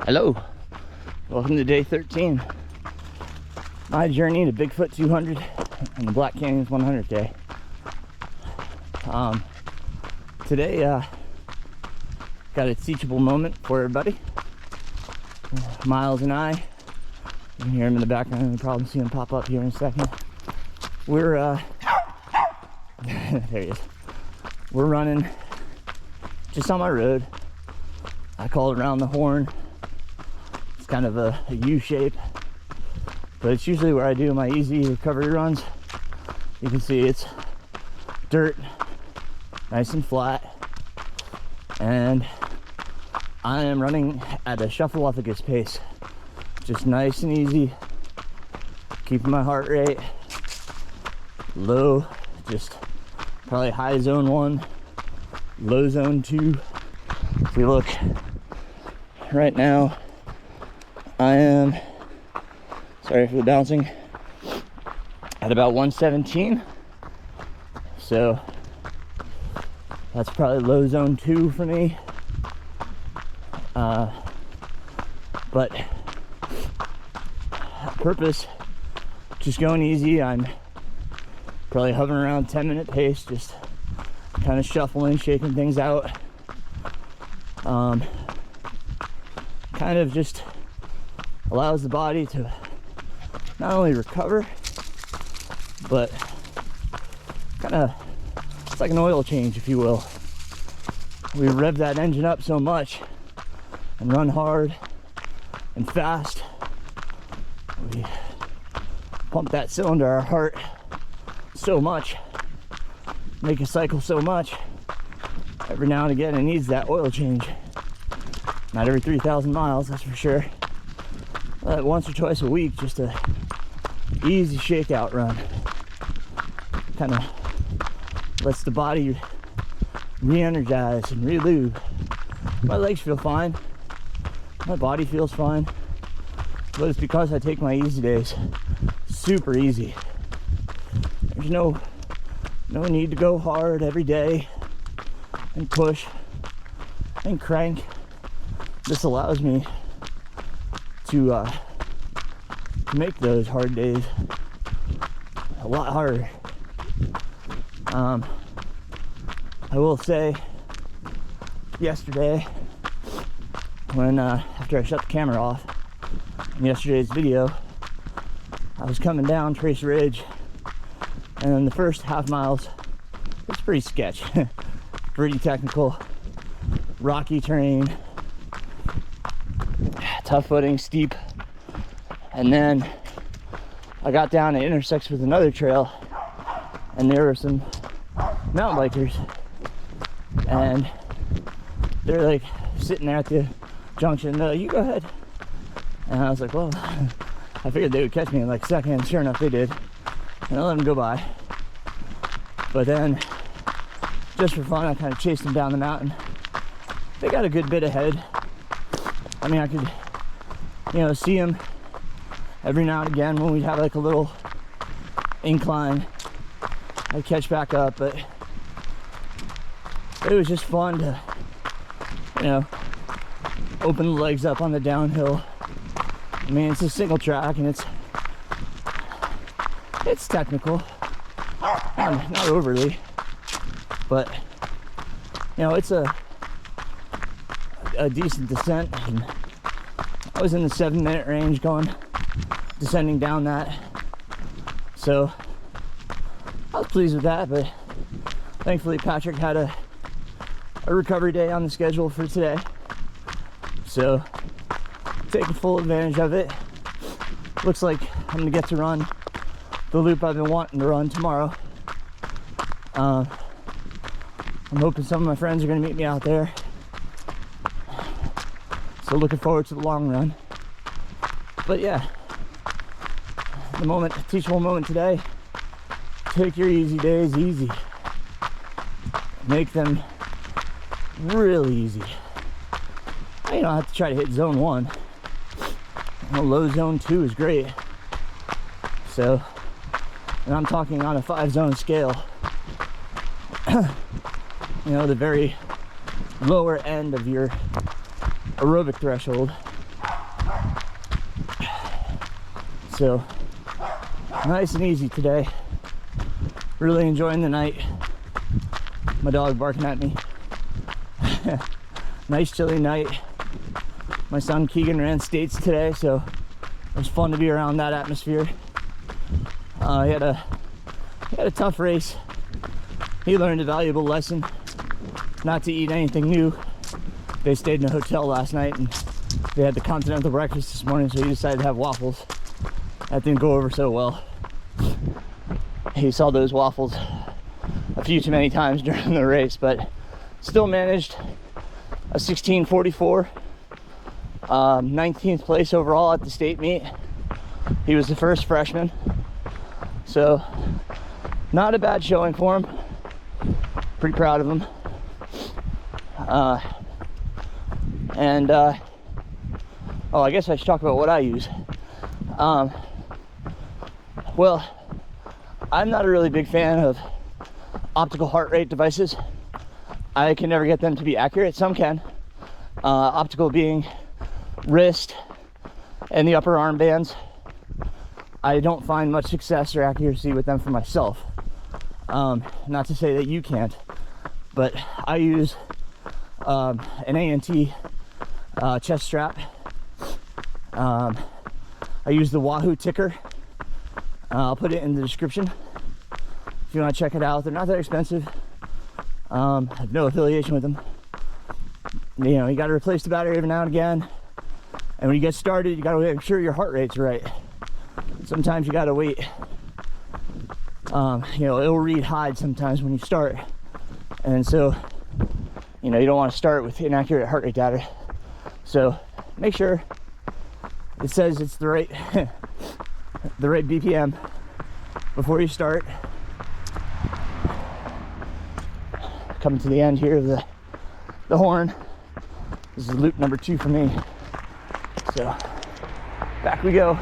Hello, welcome to day 13. My journey to Bigfoot 200 and the Black Canyons 100K. Today, got a teachable moment for everybody. Miles and I, you can hear him in the background, you'll probably see him pop up here in a second. We're, there he is. We're running just on my road. I call it around the horn. It's kind of a U shape, but it's usually where I do my easy recovery runs. You can see it's dirt, nice and flat, and I am running at a shuffleophagus pace, just nice and easy, keeping my heart rate low, just probably high zone 1, low zone 2. If we look right now, I am, sorry for the bouncing, at about 117. So that's probably low zone 2 for me. But purpose, just going easy. I'm probably hovering around 10-minute pace, just kind of shuffling, shaking things out. Kind of just allows the body to not only recover, but kind of, it's like an oil change, if you will. We rev that engine up so much and run hard and fast. We pump that cylinder, our heart, so much, make it cycle so much. Every now and again, it needs that oil change. Not every 3,000 miles, that's for sure. Once or twice a week, just a easy shakeout run. Kind of lets the body re-energize and re-lube. My legs feel fine. My body feels fine. But it's because I take my easy days super easy. There's no need to go hard every day and push and crank. This allows me to make those hard days a lot harder. I will say, yesterday, when after I shut the camera off in yesterday's video, I was coming down Trace Ridge, and then the first half miles, it's pretty sketch, pretty technical, rocky terrain, tough footing, steep, and then I got down, it intersects with another trail, and there were some mountain bikers, and they're like sitting there at the junction. You go ahead. And I was like, well, I figured they would catch me in like a second, and sure enough they did, and I let them go by. But then, just for fun, I kind of chased them down the mountain. They got a good bit ahead. I mean, I could, see them every now and again when we'd have like a little incline. I'd catch back up, but it was just fun to, open the legs up on the downhill. I mean, it's a single track and it's technical, not overly, but it's a decent descent, and I was in the 7-minute range descending down that, so I was pleased with that. But thankfully Patrick had a recovery day on the schedule for today, so taking full advantage of it. Looks like I'm gonna get to run the loop I've been wanting to run tomorrow. I'm hoping some of my friends are gonna meet me out there, so looking forward to the long run. But yeah, the teachable moment today: take your easy days easy, make them really easy. You don't have to try to hit zone 1. Low zone 2 is great. So, and I'm talking on a 5-zone scale. The very lower end of your aerobic threshold. So nice and easy today. Really enjoying the night. My dog barking at me. Nice chilly night. My son Keegan ran states today, so it was fun to be around that atmosphere. He had a tough race. He learned a valuable lesson not to eat anything new. They stayed in a hotel last night and they had the continental breakfast this morning, so he decided to have waffles. That didn't go over so well. He saw those waffles a few too many times during the race, but still managed a 16:44, 19th place overall at the state meet. He was the first freshman, so not a bad showing for him. Pretty proud of him. Oh, I guess I should talk about what I use. Well, I'm not a really big fan of optical heart rate devices. I can never get them to be accurate. Some can. Optical being wrist and the upper arm bands. I don't find much success or accuracy with them for myself. Not to say that you can't, but I use an ANT chest strap. I use the Wahoo ticker. I'll put it in the description if you want to check it out. They're not that expensive. I have no affiliation with them. You know, you got to replace the battery every now and again, and when you get started, you got to make sure your heart rate's right. Sometimes you got to wait. You know, it'll read hide sometimes when you start, and so you know you don't want to start with inaccurate heart rate data. So make sure it says it's the right the right BPM before you start. Coming to the end here of the horn. This is loop number 2 for me. So back we go.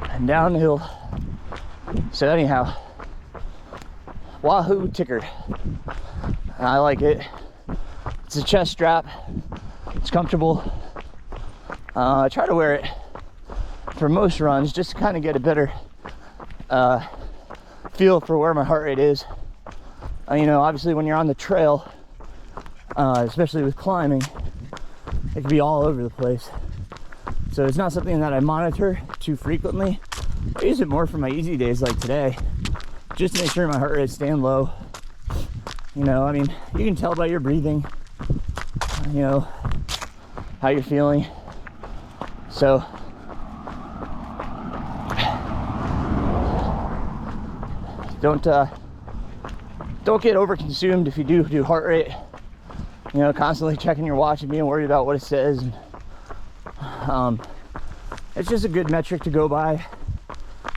And down the hill. So anyhow, Wahoo ticker. I like it. It's a chest strap. It's comfortable. I try to wear it for most runs just to kind of get a better feel for where my heart rate is. You know, obviously when you're on the trail, especially with climbing, it can be all over the place. So it's not something that I monitor too frequently. I use it more for my easy days like today, just to make sure my heart rate's staying low. You know, I mean, you can tell by your breathing, you know, how you're feeling. So don't get overconsumed if you do heart rate. You know, constantly checking your watch and being worried about what it says. And, it's just a good metric to go by,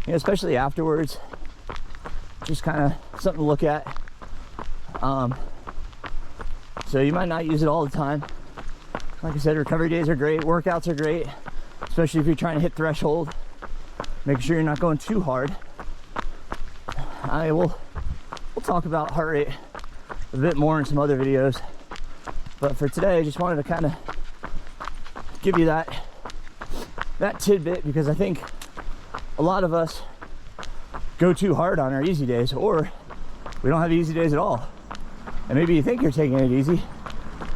you know, especially afterwards. Just kind of something to look at. So you might not use it all the time. Like I said, recovery days are great, workouts are great, especially if you're trying to hit threshold. Making sure you're not going too hard. We'll talk about heart rate a bit more in some other videos, but for today I just wanted to kind of give you that tidbit, because I think a lot of us go too hard on our easy days, or we don't have easy days at all. And maybe you think you're taking it easy,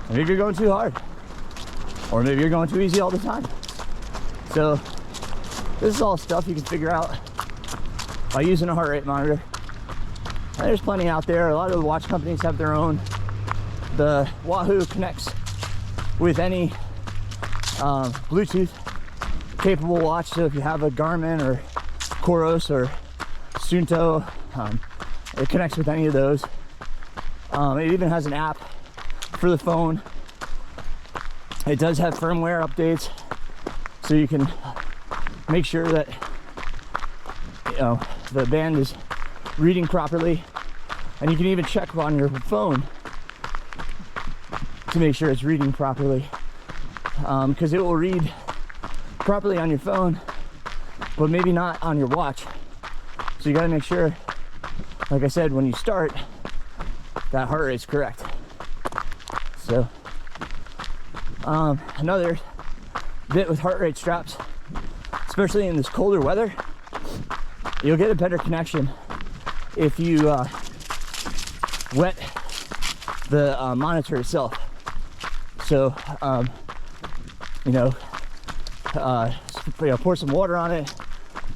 and maybe you're going too hard, or maybe you're going too easy all the time. So this is all stuff you can figure out by using a heart rate monitor. And there's plenty out there. A lot of the watch companies have their own. The Wahoo connects with any Bluetooth capable watch. So if you have a Garmin or Coros or Suunto, it connects with any of those. It even has an app for the phone. It does have firmware updates, so you can make sure that, you know, the band is reading properly, and you can even check on your phone to make sure it's reading properly, because it will read properly on your phone but maybe not on your watch. So you got to make sure, like I said, when you start, that heart rate is correct. So another bit with heart rate straps, especially in this colder weather. You'll get a better connection if you wet the monitor itself. So, pour some water on it,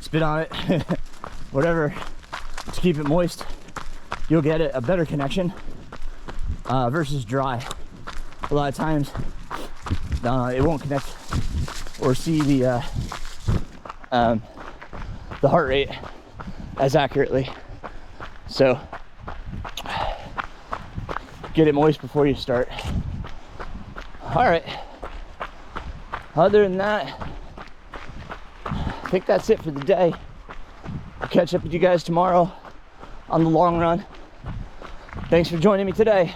spit on it, whatever, to keep it moist. You'll get a better connection versus dry. A lot of times it won't connect or see the heart rate as accurately. So get it moist before you start. All right, other than that, I think that's it for the day. I'll catch up with you guys tomorrow on the long run. Thanks for joining me today.